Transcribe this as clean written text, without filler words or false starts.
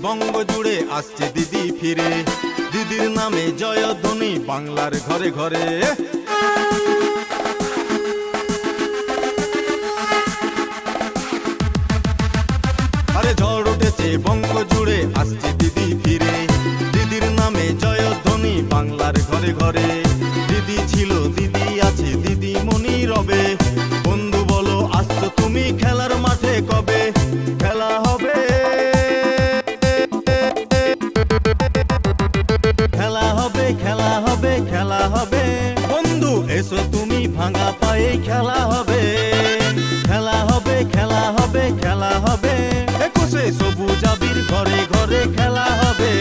বঙ্গ জুড়ে আসছে দিদি ফিরে, দিদির নামে জয়ধ্বনি বাংলার ঘরে ঘরে। আরে ঝড় উঠেছে বঙ্গ জুড়ে আসছে দিদি ফিরে, দিদির নামে জয়ধ্বনি বাংলার ঘরে ঘরে। দিদি ছিল, দিদি আছে, দিদি মনি রবে। বন্ধু বলো আসছো তুমি খেলার মাঠে কবে? খেলা হবে, খেলা হবে, খেলা হবে, খেলা হবে। বন্ধু এসো তুমি ভাঙা পায়ে খেলা হবে, খেলা হবে, খেলা হবে, খেলা হবে। 21শে সবুজ আবির ঘরে ঘরে খেলা হবে।